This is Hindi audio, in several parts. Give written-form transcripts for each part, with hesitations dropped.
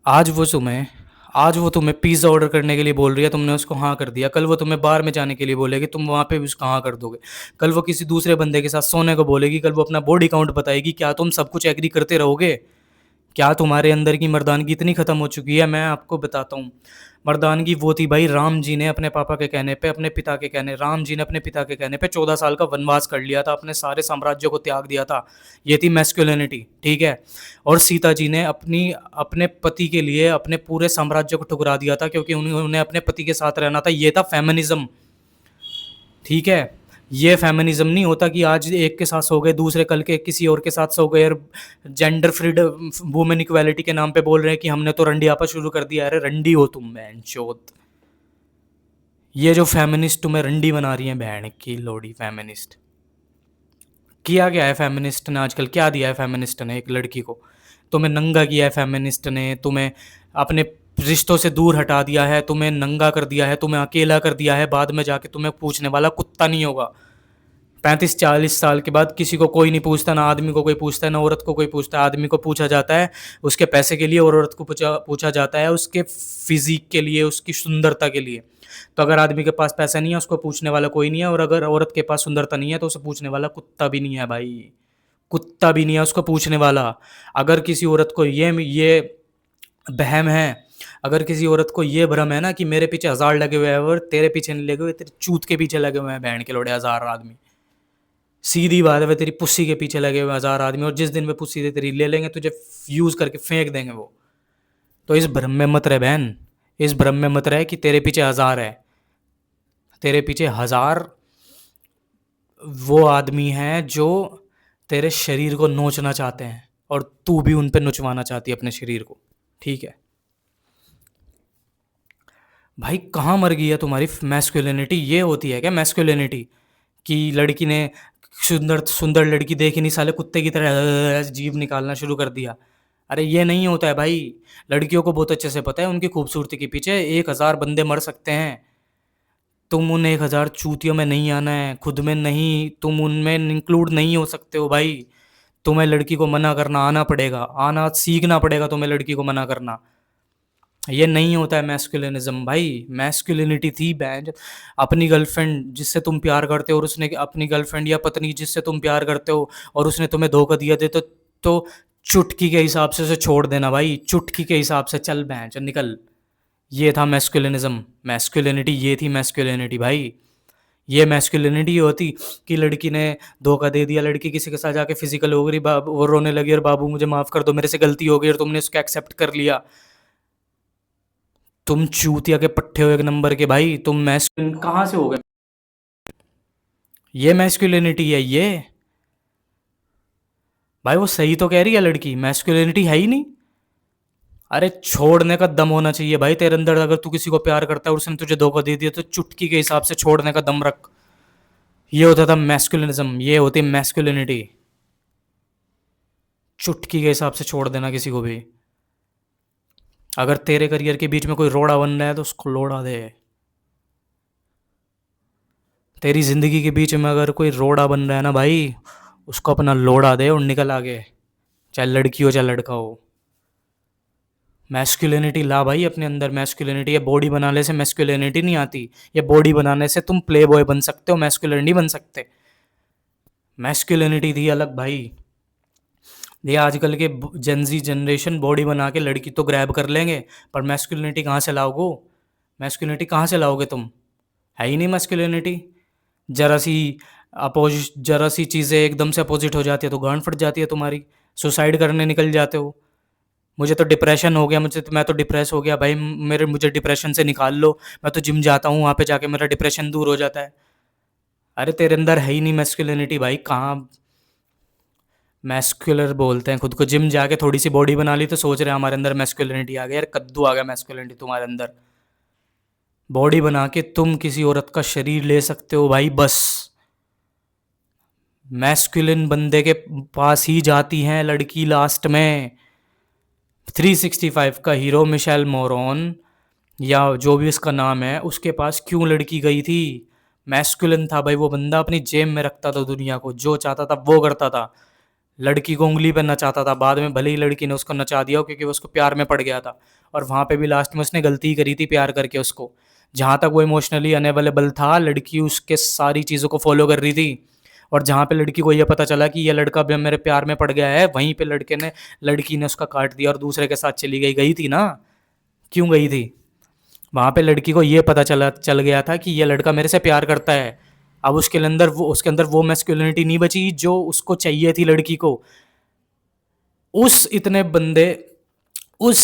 आज वो तुम्हें आज वो तुम्हें पिज़्ज़ा ऑर्डर करने के लिए बोल रही है, तुमने उसको हाँ कर दिया। कल वो तुम्हें बार में जाने के लिए बोलेगी, तुम वहाँ पे भी उसको हाँ कर दोगे। कल वो किसी दूसरे बंदे के साथ सोने को बोलेगी, कल वो अपना बॉडी काउंट बताएगी। क्या तुम सब कुछ एग्री करते रहोगे? क्या तुम्हारे अंदर की मर्दानगी इतनी ख़त्म हो चुकी है? मैं आपको बताता हूँ। मर्दानगी वो थी भाई, राम जी ने अपने पापा के कहने पे, अपने पिता के कहने राम जी ने अपने पिता के कहने पे 14 साल का वनवास कर लिया था, अपने सारे साम्राज्यों को त्याग दिया था। ये थी मैस्कुलिनिटी, ठीक है। और सीता जी ने अपने पति के लिए अपने पूरे साम्राज्य को ठुकरा दिया था, क्योंकि उन्हें अपने पति के साथ रहना था। ये था फेमिनिज्म, ठीक है। ये फेमिनिज्म नहीं होता कि आज एक के साथ सो गए, दूसरे कल के किसी और के साथ सो गए, और जेंडर फ्रीडम, वुमेन इक्वालिटी के नाम पे बोल रहे हैं कि हमने तो रंडी आपस शुरू कर दिया। अरे रंडी हो तुम बहन चोद। ये जो फेमिनिस्ट तुम्हें रंडी बना रही है, बहन की लोड़ी फेमिनिस्ट। किया क्या है फेमिनिस्ट ने आजकल? क्या दिया है फेमिनिस्ट ने एक लड़की को? तुम्हें नंगा किया है फेमिनिस्ट ने, तुम्हें अपने रिश्तों से दूर हटा दिया है, तुम्हें नंगा कर दिया है, तुम्हें अकेला कर दिया है। बाद में जाके तुम्हें पूछने वाला कुत्ता नहीं होगा। 35-40 साल के बाद किसी को कोई नहीं पूछता, ना आदमी को कोई पूछता है, ना औरत को कोई पूछता है। आदमी को पूछा जाता है उसके पैसे के लिए, और औरत को पूछा पूछा जाता है उसके फिजिक के लिए, उसकी सुंदरता के लिए। तो अगर आदमी के पास पैसा नहीं है, उसको पूछने वाला कोई नहीं है, और अगर औरत के पास सुंदरता नहीं है, तो उसे पूछने वाला कुत्ता भी नहीं है भाई। कुत्ता भी नहीं है उसको पूछने वाला। अगर किसी औरत को ये बहम है, अगर किसी औरत को ये भ्रम है ना कि मेरे पीछे 1000 लगे हुए हैं और तेरे पीछे नहीं लगे हुए, तेरे चूत के पीछे लगे हुए हैं बहन के लोड़े 1000 आदमी। सीधी बात है, वे तेरी पुस्सी के पीछे लगे हुए 1000 आदमी, और जिस दिन वे पुस्सी से तेरी ले लेंगे, तुझे यूज करके फेंक देंगे वो। तो इस भ्रम में मत रह बहन, इस भ्रम में मत रह कि तेरे पीछे 1000 है। तेरे पीछे 1000 वो आदमी हैं जो तेरे शरीर को नोचना चाहते हैं, और तू भी उन पे नोचवाना चाहती है अपने शरीर को, ठीक है। भाई कहाँ मर गई है तुम्हारी मैस्कुलिनिटी? ये होती है क्या मैस्कुलिनिटी? कि लड़की ने सुंदर सुंदर लड़की देखी नहीं, साले कुत्ते की तरह जीभ निकालना शुरू कर दिया। अरे ये नहीं होता है भाई। लड़कियों को बहुत अच्छे से पता है उनकी खूबसूरती के पीछे 1000 बंदे मर सकते हैं। तुम उन 1000 चूतियों में नहीं आना है, खुद में नहीं, तुम उनमें इंक्लूड नहीं हो सकते हो भाई। तुम्हें लड़की को मना करना आना पड़ेगा, आना सीखना पड़ेगा तुम्हें लड़की को मना करना। ये नहीं होता है मैस्कुलिनिज्म भाई। मैस्कुलिनिटी थी बैंड, अपनी गर्लफ्रेंड जिससे तुम प्यार करते हो, और उसने अपनी गर्लफ्रेंड या पत्नी जिससे तुम प्यार करते हो, और उसने तुम्हें धोखा दिया दे, तो चुटकी के हिसाब से उसे छोड़ देना भाई। चुटकी के हिसाब से चल बैंड निकल। ये था मैस्कुलिनिज्म, मैस्कुलिनिटी ये थी मैस्कुलिनिटी भाई। ये मैस्कुलिनिटी होती कि लड़की ने धोखा दे दिया, लड़की किसी के साथ जाके फिजिकल हो गई, वो रोने लगी और बाबू मुझे माफ़ कर दो, मेरे से गलती हो गई, और तुमने उसको एक्सेप्ट कर लिया। तुम चूतिया के पट्टे हो एक नंबर के भाई। तुम मैस्कुलिन कहाँ से हो गए? ये मैस्कुलिनिटी है ये? भाई वो सही तो कह रही है लड़की, मैस्कुलिनिटी है ही नहीं। अरे छोड़ने का दम होना चाहिए भाई तेरे अंदर। अगर तू किसी को प्यार करता है और उसने तुझे धोखा दे दिया, तो चुटकी के हिसाब से छोड़ने का दम रख। ये होता था मैस्कुलिनिज्म, ये होती मैस्कुलिनिटी। चुटकी के हिसाब से छोड़ देना किसी को भी। अगर तेरे करियर के बीच में कोई रोड़ा बन रहा है, तो उसको लोड़ा दे। तेरी जिंदगी के बीच में अगर कोई रोड़ा बन रहा है ना भाई, उसको अपना लोड़ा दे और निकल आगे, चाहे लड़की हो चाहे लड़का हो। मैस्कुलिनिटी ला भाई अपने अंदर। मैस्कुलिनिटी ये बॉडी बनाने से मैस्कुलिनिटी नहीं आती। ये बॉडी बनाने से तुम प्ले बॉय बन सकते हो, मैस्कुलिन नहीं बन सकते। मैस्कुलिनिटी थी अलग भाई। ये आजकल के जेंजी जनरेशन बॉडी बना के लड़की तो ग्रैब कर लेंगे, पर मैस्कुलिनिटी कहाँ से लाओगे? मैस्कुलिनिटी कहाँ से लाओगे तुम? है ही नहीं मैस्कुलिनिटी। जरा सी जरा सी चीज़ें एकदम से अपोजिट हो जाती है तो गांड फट जाती है तुम्हारी। सुसाइड करने निकल जाते हो। मुझे तो डिप्रेशन हो गया, मैं तो डिप्रेस हो गया भाई, मुझे डिप्रेशन से निकाल लो। मैं तो जिम जाता हूँ, वहाँ पे जाके मेरा डिप्रेशन दूर हो जाता है। अरे तेरे अंदर है ही नहीं मैस्कुलिनिटी भाई, कहाँ मैस्कुलर बोलते हैं खुद को। जिम जाके थोड़ी सी बॉडी बना ली तो सोच रहे हैं हमारे अंदर मैस्कुलिनिटी आ गया। यार कद्दू आ गया मैस्कुलिनिटी तुम्हारे अंदर। बॉडी बना के तुम किसी औरत का शरीर ले सकते हो भाई, बस। मैस्कुलिन बंदे के पास ही जाती हैं लड़की लास्ट में। 365 का हीरो मिशेल मोरोन, या जो भी उसका नाम है, उसके पास क्यों लड़की गई थी? मैस्कुलिन था भाई वो बंदा, अपनी जेब में रखता था दुनिया को, जो चाहता था वो करता था। लड़की को उंगली पे नचाता था, बाद में भले ही लड़की ने उसको नचा दिया हो, क्योंकि वो उसको प्यार में पड़ गया था। और वहाँ पे भी लास्ट में उसने गलती करी थी प्यार करके उसको। जहाँ तक वो इमोशनली अनअवेलेबल था, लड़की उसके सारी चीज़ों को फॉलो कर रही थी। और जहाँ पे लड़की को ये पता चला कि ये लड़का भी मेरे प्यार में पड़ गया है, वहीं पे लड़की ने उसका काट दिया और दूसरे के साथ चली गई। गई थी ना? क्यों गई थी? वहाँ पे लड़की को ये पता चल गया था कि ये लड़का मेरे से प्यार करता है। अब उसके अंदर वो मैस्कुलिनिटी नहीं बची जो उसको चाहिए थी लड़की को। उस इतने बंदे उस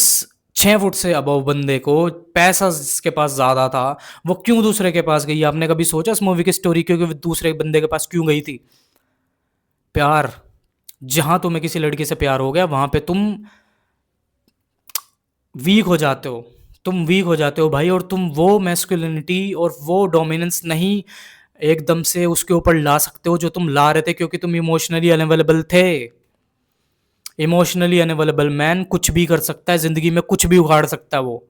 6 फुट से अबव बंदे को पैसा जिसके पास ज़्यादा था, वो क्यों दूसरे के पास गई? आपने कभी सोचा इस मूवी की स्टोरी, क्योंकि वो दूसरे बंदे के पास क्यों गई थी? प्यार। जहां तुम्हें किसी लड़की से प्यार हो गया, वहां पे तुम वीक हो जाते हो। तुम वीक हो जाते हो भाई, और तुम वो मैस्कुलिनिटी और वो डोमिनेंस नहीं एकदम से उसके ऊपर ला सकते हो जो तुम ला रहे थे, क्योंकि तुम इमोशनली अनअवेलेबल थे। इमोशनली अनअवेलेबल मैन कुछ भी कर सकता है ज़िंदगी में, कुछ भी उखाड़ सकता है वो।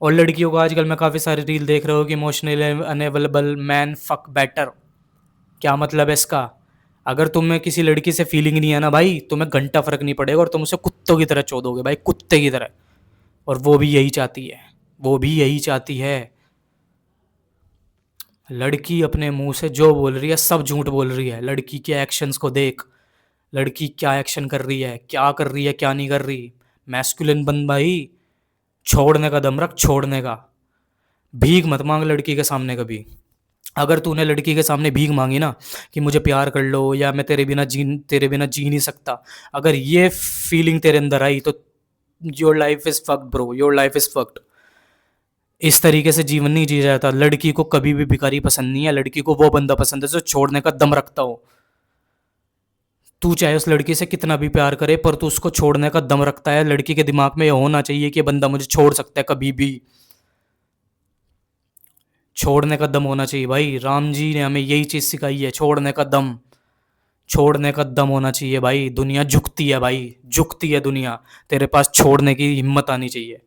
और लड़कियों को आजकल मैं काफ़ी सारी रील देख रहा हूँ कि emotionally unavailable man fuck better. क्या मतलब है इसका? अगर तुम्हें किसी लड़की से फीलिंग नहीं है ना भाई, तुम्हें घंटा फर्क नहीं पड़ेगा और तुम उसे कुत्तों की तरह चोदोगे भाई, कुत्ते की तरह। और वो भी यही चाहती है, वो भी यही चाहती है। लड़की अपने मुंह से जो बोल रही है सब झूठ बोल रही है। लड़की के एक्शंस को देख, लड़की क्या एक्शन कर रही है, क्या कर रही है, क्या नहीं कर रही। मैस्कुलिन बन भाई, छोड़ने का दम रख, छोड़ने का। भीख मत मांग लड़की के सामने कभी। अगर तूने लड़की के सामने भीख मांगी ना कि मुझे प्यार कर लो, या मैं तेरे बिना जी नहीं सकता, अगर ये फीलिंग तेरे अंदर आई तो your life is fucked bro, your life is fucked. इस तरीके से जीवन नहीं जी जाता। लड़की को कभी भी भिखारी पसंद नहीं है, लड़की को वो बंदा पसंद है जो छोड़ने का दम रखता हो। तू चाहे उस लड़की से कितना भी प्यार करे, पर तू उसको छोड़ने का दम रखता है। लड़की के दिमाग में यह होना चाहिए कि बंदा मुझे छोड़ सकता है कभी भी। छोड़ने का दम होना चाहिए भाई। राम जी ने हमें यही चीज़ सिखाई है, छोड़ने का दम। छोड़ने का दम होना चाहिए भाई। दुनिया झुकती है भाई, झुकती है दुनिया। तेरे पास छोड़ने की हिम्मत आनी चाहिए।